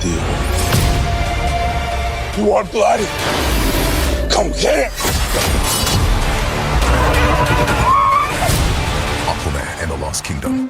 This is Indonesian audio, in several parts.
deal. You want blood? Come get it! Aquaman and the Lost Kingdom.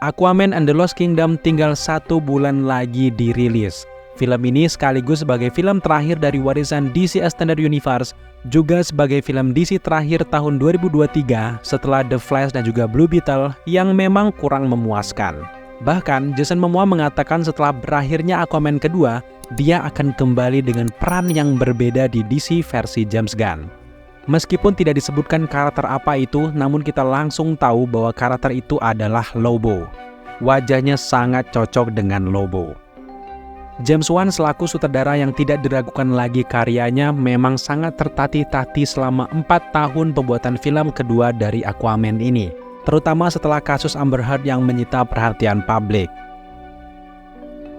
Aquaman and the Lost Kingdom tinggal 1 bulan lagi dirilis. Film ini sekaligus sebagai film terakhir dari warisan DC Extended Universe, juga sebagai film DC terakhir tahun 2023 setelah The Flash dan juga Blue Beetle yang memang kurang memuaskan. Bahkan Jason Momoa mengatakan setelah berakhirnya Aquaman kedua, dia akan kembali dengan peran yang berbeda di DC versi James Gunn. Meskipun tidak disebutkan karakter apa itu, namun kita langsung tahu bahwa karakter itu adalah Lobo. Wajahnya sangat cocok dengan Lobo. James Wan selaku sutradara yang tidak diragukan lagi karyanya memang sangat tertatih-tatih selama 4 tahun pembuatan film kedua dari Aquaman ini, terutama setelah kasus Amber Heard yang menyita perhatian publik.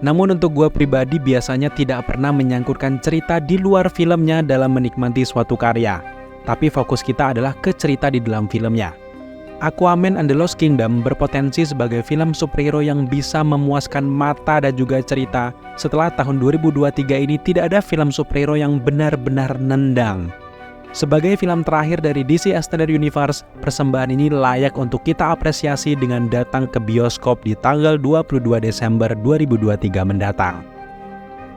Namun untuk gue pribadi biasanya tidak pernah menyangkutkan cerita di luar filmnya dalam menikmati suatu karya, tapi fokus kita adalah ke cerita di dalam filmnya. Aquaman and the Lost Kingdom berpotensi sebagai film superhero yang bisa memuaskan mata dan juga cerita. Setelah tahun 2023 ini tidak ada film superhero yang benar-benar nendang. Sebagai film terakhir dari DC Extended Universe, persembahan ini layak untuk kita apresiasi dengan datang ke bioskop di tanggal 22 Desember 2023 mendatang.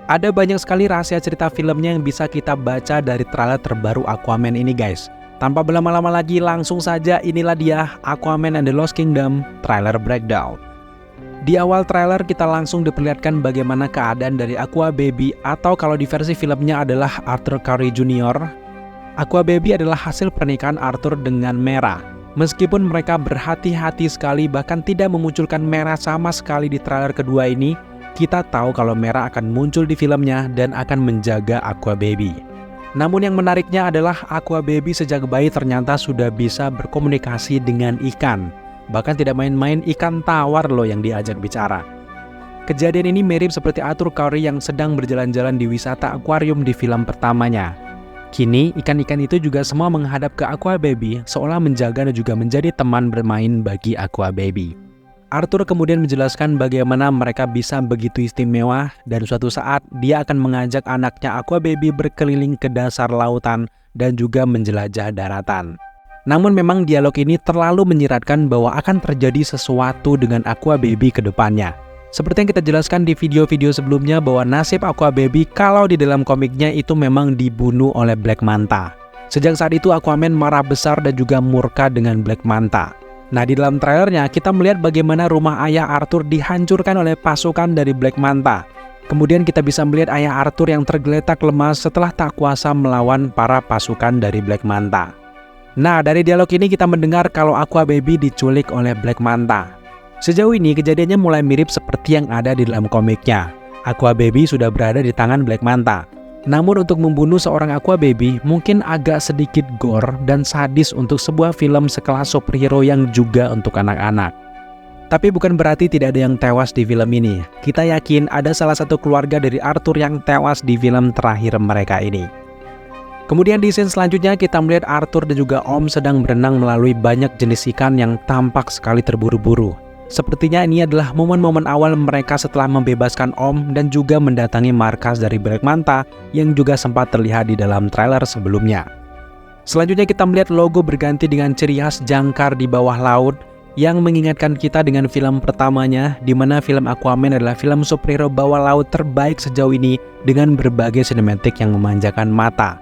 Ada banyak sekali rahasia cerita filmnya yang bisa kita baca dari trailer terbaru Aquaman ini guys. Tanpa berlama-lama lagi, langsung saja inilah dia Aquaman and the Lost Kingdom trailer breakdown. Di awal trailer kita langsung diperlihatkan bagaimana keadaan dari Aqua Baby, atau kalau di versi filmnya adalah Arthur Curry Jr. Aqua Baby adalah hasil pernikahan Arthur dengan Mera. Meskipun mereka berhati-hati sekali bahkan tidak memunculkan Mera sama sekali di trailer kedua ini, kita tahu kalau Mera akan muncul di filmnya dan akan menjaga Aqua Baby. Namun yang menariknya adalah Aqua Baby sejak bayi ternyata sudah bisa berkomunikasi dengan ikan. Bahkan tidak main-main, ikan tawar loh yang diajak bicara. Kejadian ini mirip seperti Arthur Curry yang sedang berjalan-jalan di wisata akuarium di film pertamanya. Kini ikan-ikan itu juga semua menghadap ke Aqua Baby seolah menjaga dan juga menjadi teman bermain bagi Aqua Baby. Arthur kemudian menjelaskan bagaimana mereka bisa begitu istimewa dan suatu saat dia akan mengajak anaknya Aqua Baby berkeliling ke dasar lautan dan juga menjelajah daratan. Namun memang dialog ini terlalu menyiratkan bahwa akan terjadi sesuatu dengan Aqua Baby ke depannya. Seperti yang kita jelaskan di video-video sebelumnya bahwa nasib Aqua Baby kalau di dalam komiknya itu memang dibunuh oleh Black Manta. Sejak saat itu Aquaman marah besar dan juga murka dengan Black Manta. Nah, di dalam trailernya kita melihat bagaimana rumah ayah Arthur dihancurkan oleh pasukan dari Black Manta. Kemudian kita bisa melihat ayah Arthur yang tergeletak lemas setelah tak kuasa melawan para pasukan dari Black Manta. Nah, dari dialog ini kita mendengar kalau Aqua Baby diculik oleh Black Manta. Sejauh ini kejadiannya mulai mirip seperti yang ada di dalam komiknya. Aqua Baby sudah berada di tangan Black Manta. Namun untuk membunuh seorang Aqua Baby mungkin agak sedikit gore dan sadis untuk sebuah film sekelas superhero yang juga untuk anak-anak. Tapi bukan berarti tidak ada yang tewas di film ini. Kita yakin ada salah satu keluarga dari Arthur yang tewas di film terakhir mereka ini. Kemudian di scene selanjutnya kita melihat Arthur dan juga Om sedang berenang melalui banyak jenis ikan yang tampak sekali terburu-buru. Sepertinya ini adalah momen-momen awal mereka setelah membebaskan Om dan juga mendatangi markas dari Black Manta yang juga sempat terlihat di dalam trailer sebelumnya. Selanjutnya kita melihat logo berganti dengan ciri khas jangkar di bawah laut yang mengingatkan kita dengan film pertamanya, di mana film Aquaman adalah film superhero bawah laut terbaik sejauh ini dengan berbagai sinematik yang memanjakan mata.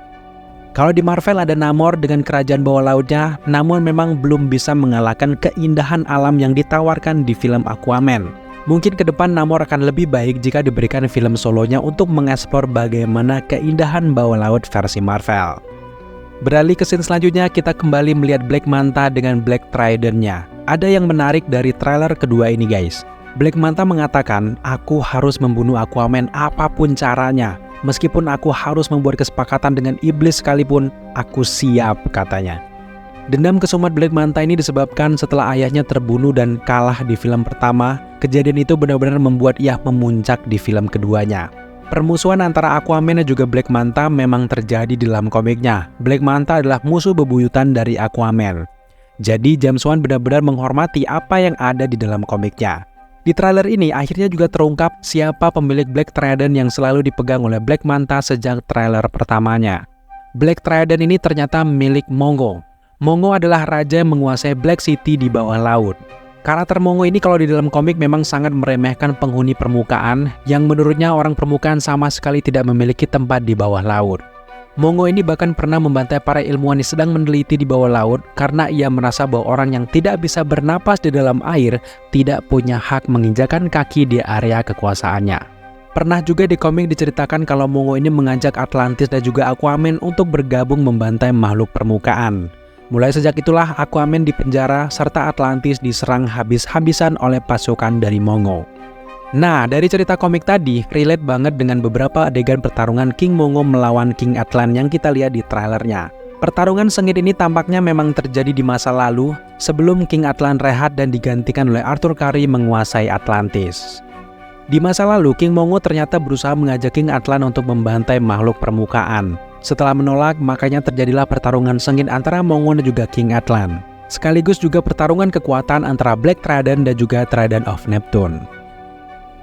Kalau di Marvel ada Namor dengan kerajaan bawah lautnya, namun memang belum bisa mengalahkan keindahan alam yang ditawarkan di film Aquaman. Mungkin ke depan Namor akan lebih baik jika diberikan film solonya untuk mengeksplor bagaimana keindahan bawah laut versi Marvel. Beralih ke scene selanjutnya, kita kembali melihat Black Manta dengan Black Trident-nya. Ada yang menarik dari trailer kedua ini guys. Black Manta mengatakan, aku harus membunuh Aquaman apapun caranya. Meskipun aku harus membuat kesepakatan dengan iblis sekalipun, aku siap, katanya. Dendam kesumat Black Manta ini disebabkan setelah ayahnya terbunuh dan kalah di film pertama. Kejadian itu benar-benar membuat ia memuncak di film keduanya. Permusuhan antara Aquaman dan juga Black Manta memang terjadi di dalam komiknya. Black Manta adalah musuh bebuyutan dari Aquaman. Jadi James Wan benar-benar menghormati apa yang ada di dalam komiknya. Di trailer ini akhirnya juga terungkap siapa pemilik Black Trident yang selalu dipegang oleh Black Manta sejak trailer pertamanya. Black Trident ini ternyata milik Mongo. Mongo adalah raja yang menguasai Black City di bawah laut. Karakter Mongo ini kalau di dalam komik memang sangat meremehkan penghuni permukaan yang menurutnya orang permukaan sama sekali tidak memiliki tempat di bawah laut. Mongo ini bahkan pernah membantai para ilmuwan yang sedang meneliti di bawah laut karena ia merasa bahwa orang yang tidak bisa bernapas di dalam air tidak punya hak menginjakan kaki di area kekuasaannya. Pernah juga di komik diceritakan kalau Mongo ini mengajak Atlantis dan juga Aquaman untuk bergabung membantai makhluk permukaan. Mulai sejak itulah Aquaman dipenjara serta Atlantis diserang habis-habisan oleh pasukan dari Mongo. Nah, dari cerita komik tadi, relate banget dengan beberapa adegan pertarungan King Mongo melawan King Atlan yang kita lihat di trailernya. Pertarungan sengit ini tampaknya memang terjadi di masa lalu, sebelum King Atlan rehat dan digantikan oleh Arthur Curry menguasai Atlantis. Di masa lalu, King Mongo ternyata berusaha mengajak King Atlan untuk membantai makhluk permukaan. Setelah menolak, makanya terjadilah pertarungan sengit antara Mongo dan juga King Atlan. Sekaligus juga pertarungan kekuatan antara Black Trident dan juga Trident of Neptune.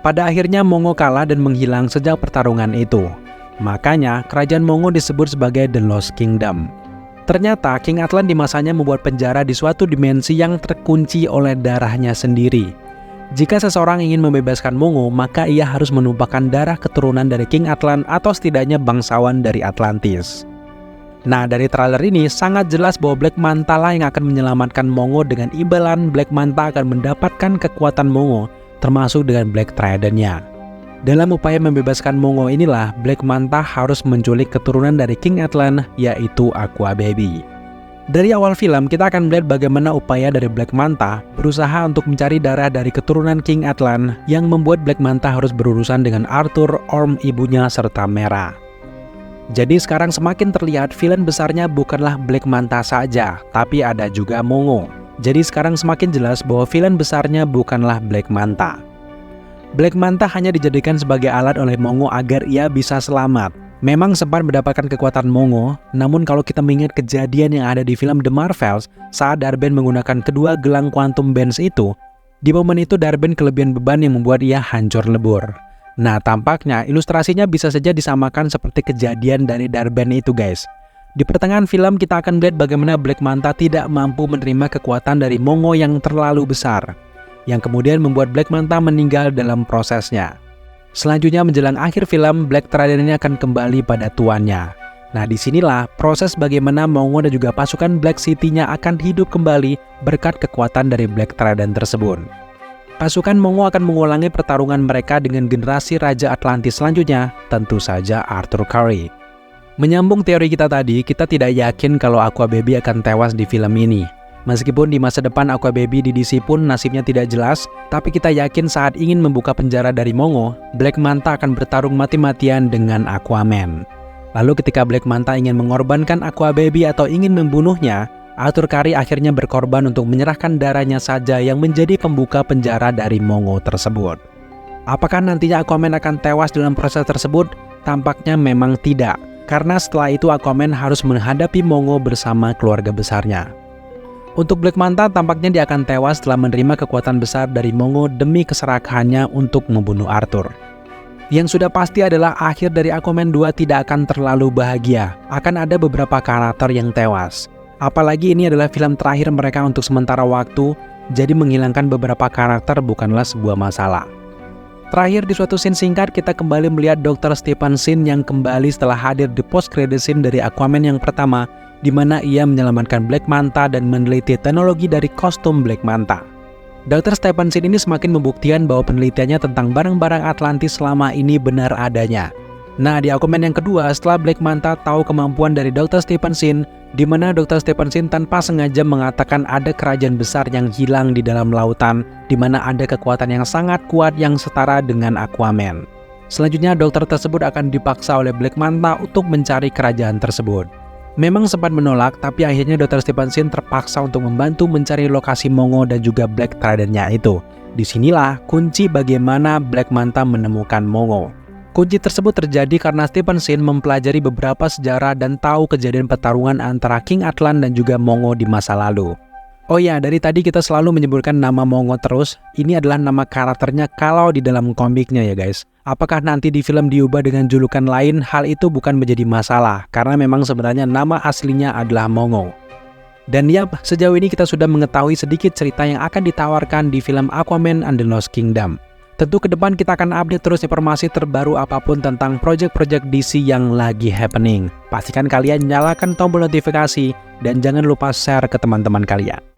Pada akhirnya Mongo kalah dan menghilang sejak pertarungan itu. Makanya kerajaan Mongo disebut sebagai The Lost Kingdom. Ternyata King Atlan di masanya membuat penjara di suatu dimensi yang terkunci oleh darahnya sendiri. Jika seseorang ingin membebaskan Mongo, maka ia harus menumpahkan darah keturunan dari King Atlan atau setidaknya bangsawan dari Atlantis. Nah, dari trailer ini sangat jelas bahwa Black Manta lah yang akan menyelamatkan Mongo dengan imbalan Black Manta akan mendapatkan kekuatan Mongo, termasuk dengan Black Trident-nya. Dalam upaya membebaskan Mongo inilah, Black Manta harus menculik keturunan dari King Atlan, yaitu Aqua Baby. Dari awal film, kita akan melihat bagaimana upaya dari Black Manta berusaha untuk mencari darah dari keturunan King Atlan yang membuat Black Manta harus berurusan dengan Arthur, Orm ibunya, serta Mera. Jadi sekarang semakin terlihat villain besarnya bukanlah Black Manta saja, tapi ada juga Mongo. Jadi sekarang semakin jelas bahwa villain besarnya bukanlah Black Manta. Black Manta hanya dijadikan sebagai alat oleh Mongo agar ia bisa selamat. Memang sempat mendapatkan kekuatan Mongo, namun kalau kita mengingat kejadian yang ada di film The Marvels saat Darben menggunakan kedua gelang Quantum Bands itu, di momen itu Darben kelebihan beban yang membuat ia hancur lebur. Nah, tampaknya ilustrasinya bisa saja disamakan seperti kejadian dari Darben itu, guys. Di pertengahan film kita akan melihat bagaimana Black Manta tidak mampu menerima kekuatan dari Mongo yang terlalu besar, yang kemudian membuat Black Manta meninggal dalam prosesnya. Selanjutnya menjelang akhir film, Black Trident ini akan kembali pada tuannya. Nah, disinilah proses bagaimana Mongo dan juga pasukan Black City-nya akan hidup kembali berkat kekuatan dari Black Trident tersebut. Pasukan Mongo akan mengulangi pertarungan mereka dengan generasi Raja Atlantis selanjutnya, tentu saja Arthur Curry. Menyambung teori kita tadi, kita tidak yakin kalau Aqua Baby akan tewas di film ini. Meskipun di masa depan Aqua Baby di DC pun nasibnya tidak jelas, tapi kita yakin saat ingin membuka penjara dari Mongo, Black Manta akan bertarung mati-matian dengan Aquaman. Lalu ketika Black Manta ingin mengorbankan Aqua Baby atau ingin membunuhnya, Arthur Curry akhirnya berkorban untuk menyerahkan darahnya saja yang menjadi pembuka penjara dari Mongo tersebut. Apakah nantinya Aquaman akan tewas dalam proses tersebut? Tampaknya memang tidak. Karena setelah itu Aquaman harus menghadapi Mongo bersama keluarga besarnya. Untuk Black Manta tampaknya dia akan tewas setelah menerima kekuatan besar dari Mongo demi keserakahannya untuk membunuh Arthur. Yang sudah pasti adalah akhir dari Aquaman 2 tidak akan terlalu bahagia. Akan ada beberapa karakter yang tewas. Apalagi ini adalah film terakhir mereka untuk sementara waktu, jadi menghilangkan beberapa karakter bukanlah sebuah masalah. Terakhir di suatu scene singkat kita kembali melihat Dr. Stephenson yang kembali setelah hadir di post-credit scene dari Aquaman yang pertama, di mana ia menyelamatkan Black Manta dan meneliti teknologi dari kostum Black Manta. Dr. Stephenson ini semakin membuktikan bahwa penelitiannya tentang barang-barang Atlantis selama ini benar adanya. Nah, di Aquaman yang kedua, setelah Black Manta tahu kemampuan dari Dr. Stephenson, di mana Dr. Stephenson tanpa sengaja mengatakan ada kerajaan besar yang hilang di dalam lautan, di mana ada kekuatan yang sangat kuat yang setara dengan Aquaman. Selanjutnya, dokter tersebut akan dipaksa oleh Black Manta untuk mencari kerajaan tersebut. Memang sempat menolak, tapi akhirnya Dr. Stephenson terpaksa untuk membantu mencari lokasi Mongo dan juga Black Trident-nya itu. Disinilah kunci bagaimana Black Manta menemukan Mongo. Kunci tersebut terjadi karena Stephenson mempelajari beberapa sejarah dan tahu kejadian pertarungan antara King Atlan dan juga Mongo di masa lalu. Oh ya, dari tadi kita selalu menyebutkan nama Mongo terus. Ini adalah nama karakternya kalau di dalam komiknya ya guys. Apakah nanti di film diubah dengan julukan lain? Hal itu bukan menjadi masalah, karena memang sebenarnya nama aslinya adalah Mongo. Dan ya, sejauh ini kita sudah mengetahui sedikit cerita yang akan ditawarkan di film Aquaman and the Lost Kingdom. Tentu ke depan kita akan update terus informasi terbaru apapun tentang project-project DC yang lagi happening. Pastikan kalian nyalakan tombol notifikasi dan jangan lupa share ke teman-teman kalian.